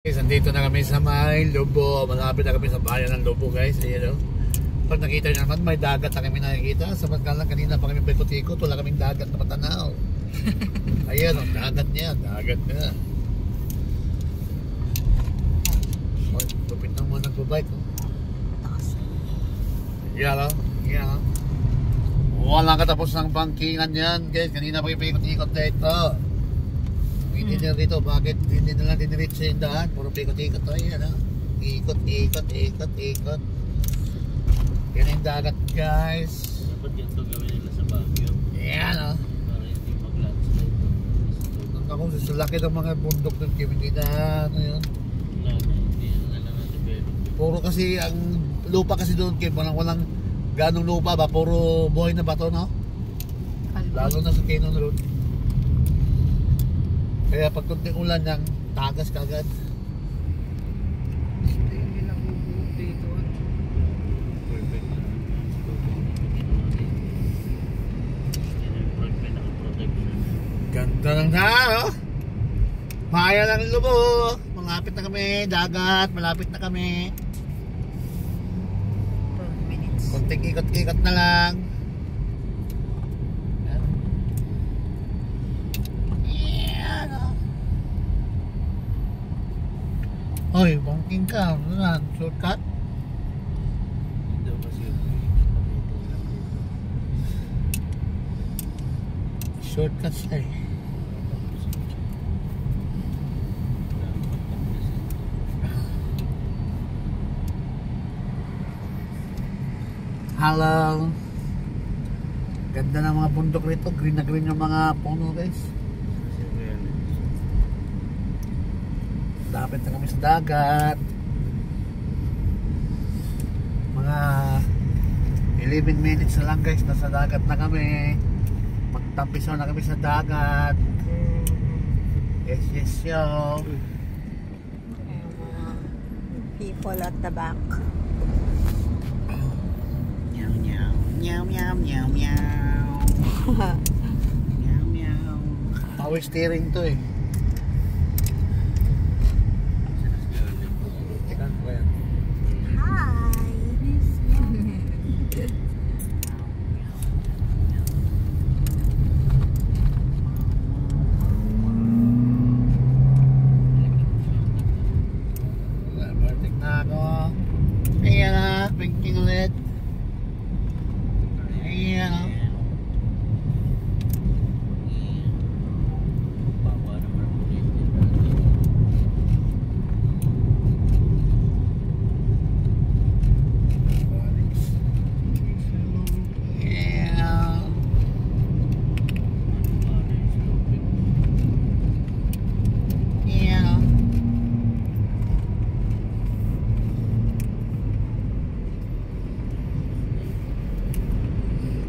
Guys, andito na kami sa may Lobo. Malapit na kami sa bayan ng Lobo, guys. Ayan, pag nakita nyo naman, may dagat na kami nakikita. Samantalang kanina pa kami paikot-ikot, wala kaming dagat na matanaw. Ayan, ang dagat niya. Dagat niya. Oh, lupit na muna nagbabike. Ayan, ayan. Walang katapos ng bangkingan yan, guys. Kanina pa kami paikot-ikot na ito. Hindi nila dito, bakit hindi nila diniritso yung daan? Puro pikot-ikot to, yan ha. Ikot. Yan yung dagat, guys. Dapat yan ito gawin nila sa Baguio. Yan ha. Para hindi mag-landslide. Ako, sasalaki ng mga bundok ng Kim, hindi na, ano yun. Hindi na lang na-develop. Puro kasi, ang lupa kasi doon, Kim, walang ganong lupa ba? Puro buhay na bato, no? Lalo na sa Cannon Road. Kaya pag kunting ulan niyang tagas kagad. Hindi lang bubuk dito. Perfect na. Yan yung perfect na protection. Ganda lang na, no? Maya lang yung Lobo. Malapit na kami, dagat, malapit na kami. 12 minutes. Kunting ikot-ikot na lang. Hoy, bangking ka. Ano yan? Shortcut? Hindi daw kasi yung Shortcut siya eh. Hello. Ganda ng mga bundok rito. Green na green yung mga puno, guys. Lapit na kami sa dagat. Mga 11 minutes na lang, guys. Nasa dagat na kami. Magtampisaw na kami sa dagat. Yes yo. People at the back. Meow meow. Meow. Power steering to eh.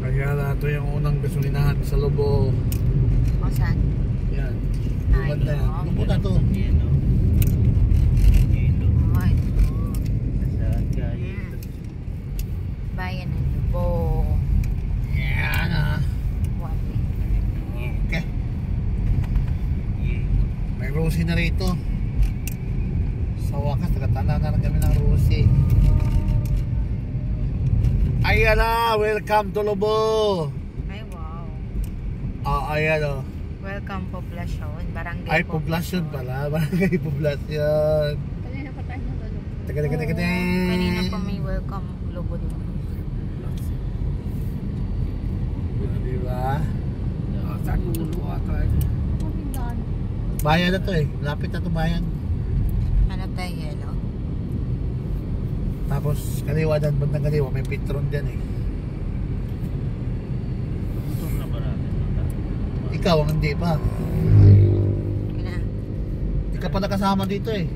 Kaya ito yung unang gasolinahan sa Lobo. O saan? Yan. Ay, Lubad na yan. no. Lubad na to. Yelo. Oh my God. Saan kaya? Bayan ng Lobo. Yan ah. Okay. May Rosie na rito. Sa wakas, tagatanda na kami ng Rosie. Ayan na, welcome to Lobo. Ay, wow. Ayan o. Welcome Poblacion. Barangay Ay, Poblacion pala. Barangay Poblacion. Kanina pa tayo natulog. Taga. Kanina pa may welcome Lobo din. Diba? Saan mo luluwa tayo? Bayan na to eh. Lapit na to bayan. Ano tayo, Yelo? Tapos kaliwa dan, bandang kaliwa, may Petron dyan eh. Motor na ba natin? Ikaw ang hindi pa. Kina. Hindi ka pa nakasama dito eh.